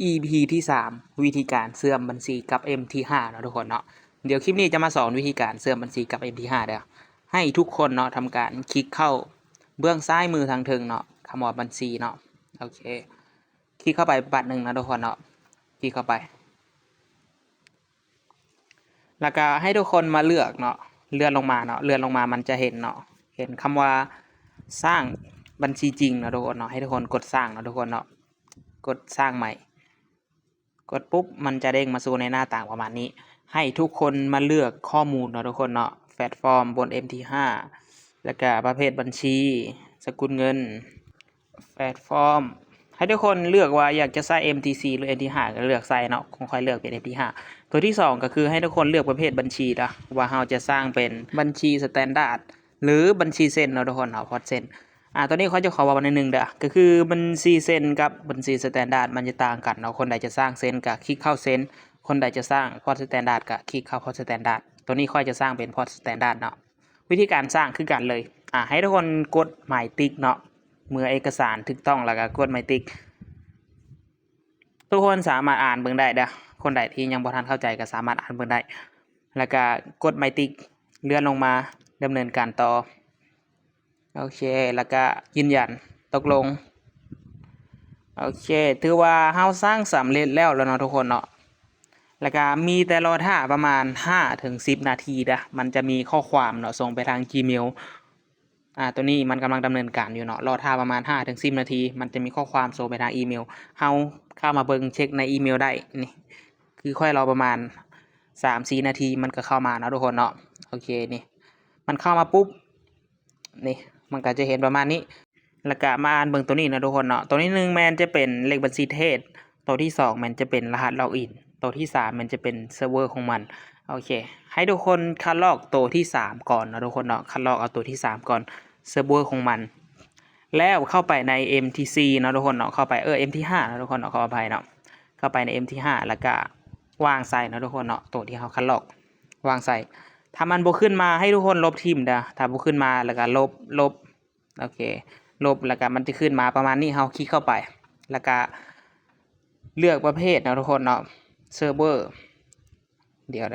EP ที่3วิธีการเสื่อมบัญชีกับ MT5 เนาะทุกคนเนาะเดี๋ยวคลิปนี้จะมาสอนวิธีการเสื่อมบัญชีกับ MT5 เด้อให้ทุกคนเนาะทำการคลิกเข้าเบื้องซ้ายมือทางถึงเนาะคำว่าบัญชีเนาะโอเคคลิกเข้าไปบัตรหนึ่งนะทุกคนเนาะคลิกเข้าไปแล้วก็ให้ทุกคนมาเลือกเนาะเลื่อนลงมาเนาะเลื่อนลงมามันจะเห็นเนาะเห็นคำว่าสร้างบัญชีจริงนะทุกคนเนาะให้ทุกคนกดสร้างนะทุกคนเนาะกดสร้างใหม่กดปุ๊บมันจะเด้งมาสู่ในหน้าต่างประมาณนี้ให้ทุกคนมาเลือกข้อมูลเนาะทุกคนเนาะแพลตฟอร์มบน MT5 แล้วก็ประเภทบัญชีสกุลเงินแพลตฟอร์มให้ทุกคนเลือกว่าอยากจะใส่ MTC หรือ MT5 ก็เลือกใส่เนาะค่อยเลือกเป็น MT5 ตัวที่2ก็คือให้ทุกคนเลือกประเภทบัญชีนะว่าเราจะสร้างเป็นบัญชีสแตนดาร์ดหรือบัญชีเซ็นเนาะทุกคนเนาะพอร์ตเซ็นตัวนี้เขาจะขอว่าวันนึงเด้อก็คือบัญชีเซ็นกับบัญชีสแตนดาร์ดมันจะต่างกันเนาะคนใดจะสร้างเซ็นก็คลิกเข้าเซ็นคนใดจะสร้างพอร์ตสแตนดาร์ดก็คลิกเข้าพอร์ตสแตนดาร์ดตัวนี้ค่อยจะสร้างเป็นพอร์ตสแตนดาร์ดเนาะวิธีการสร้างคือกันเลยให้ทุกคนกดหมายติ๊กเนาะเมื่อเอกสารถูกต้องแล้วก็กดหมายติ๊กทุกคนสามารถอ่านเบิ่งได้เด้อคนใดที่ยังบ่ทันเข้าใจก็สามารถอ่านเบิ่งได้แล้วก็กดหมายติ๊กเลื่อนลงมาดำเนินการต่อโอเคแล้วก็ยืนยันตกลงโอเคถือว่าเฮาสร้างสำเร็จแล้วเนาะทุกคนเนาะแล้วก็มีแต่รอท่าประมาณ5 ถึง 10 นาทีนะมันจะมีข้อความเนาะส่งไปทาง Gmail ตัวนี้มันกำลังดำเนินการอยู่เนาะรอท่าประมาณ5 ถึง 10 นาทีมันจะมีข้อความส่งไปทางอีเมลเฮาเข้ามาเบิ่งเช็คในอีเมลได้นี่คือค่อยรอประมาณ 3-4 นาทีมันก็เข้ามาเนาะทุกคนเนาะโอเคนี่มันเข้ามาปุ๊บนี่มันก็จะเห็นประมาณนี้แล้วก็มาอ่านเบิ่งตัวนี้นะทุกคนเนาะตัวที่1มันจะเป็นเลขบัญชีเทศตัวที่2มันจะเป็นรหัสล็อกอินตัวที่3มันจะเป็นเซิร์ฟเวอร์ของมันโอเคให้ทุกคนคัดลอกตัวที่3ก่อนนะทุกคนเนาะคัดลอกเอาตัวที่3ก่อนเซิร์ฟเวอร์ของมันแล้วเข้าไปใน MTC เนาะทุกคนเนาะเข้าไปMT5 นะทุกคนเนาะขออภัยเนาะเข้าไปใน MT5 แล้วก็วางใส่นะทุกคนเนาะตัวที่เฮาคัดลอกวางใส่ถ้ามันบ่ขึ้นมาให้ทุกคนลบทิ่มเด้อถ้าบ่ขึ้นมาแล้วก็ลบโอเคลบแล้วก็มันจะขึ้นมาประมาณนี้เฮาคลิกเข้าไปแล้วก็เลือกประเภทนะทุกคนเนาะเซิร์ฟเวอร์เดี๋ยว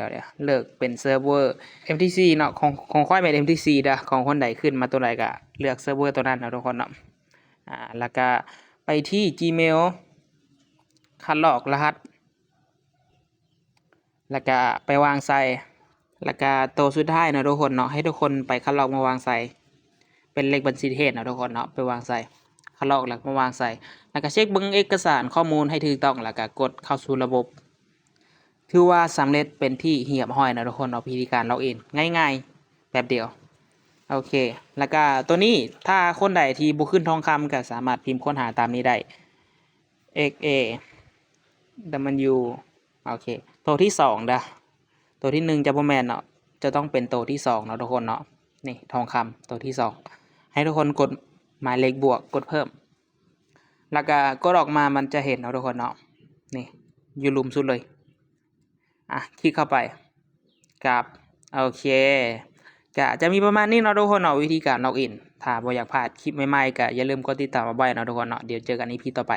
เลิกเป็นเซิร์ฟเวอร์ MTC เนาะของค่อยเป็น MTC เด้อของคนใดขึ้นมาตัวใดก็เลือกเซิร์ฟเวอร์ตัวนั้นนะทุกคนเนาะแล้วก็ไปที่ Gmail คัดลอกรหัสแล้วก็ไปวางใส่แล้วก็ตัวสุดท้ายนะทุกคนเนาะให้ทุกคนไปคัดลอกมาวางใส่เป็นเลขบัญชีเทศนะทุกคนเนาะไปวางใส่คัดลอกแล้วมาวางใส่แล้วก็เช็คเบิ่งเอกสารข้อมูลให้ถูกต้องแล้วก็กดเข้าสู่ระบบถือว่าสำเร็จเป็นที่เรียบร้อยนะทุกคนเนาะวิธีการล็อกอินง่ายๆแบบเดียวโอเคแล้วก็ตัวนี้ถ้าคนใดที่บ่ขึ้นทองคำก็สามารถพิมพ์ค้นหาตามนี้ได้ XA W โอเคตัวที่2เด้อตัวที่1จะบ่แม่นเนาะจะต้องเป็นตัวที่2เนาะทุกคนเนาะนี่ทองคำตัวที่2ให้ทุกคนกดหมายเลขบวกกดเพิ่มแล้วก็กดออกมามันจะเห็นเนาะทุกคนเนาะนี่อยู่ลุมสุดเลยคลิกเข้าไปกับโอเคก็จะมีประมาณนี้เนาะทุกคนเนาะวิธีการล็อกอินถ้าบ่อยากพลาดคลิปใหม่ๆก็อย่าลืมกดติดตามเอาไว้เนาะทุกคนเนาะเดี๋ยวเจอกัน EP ต่อไป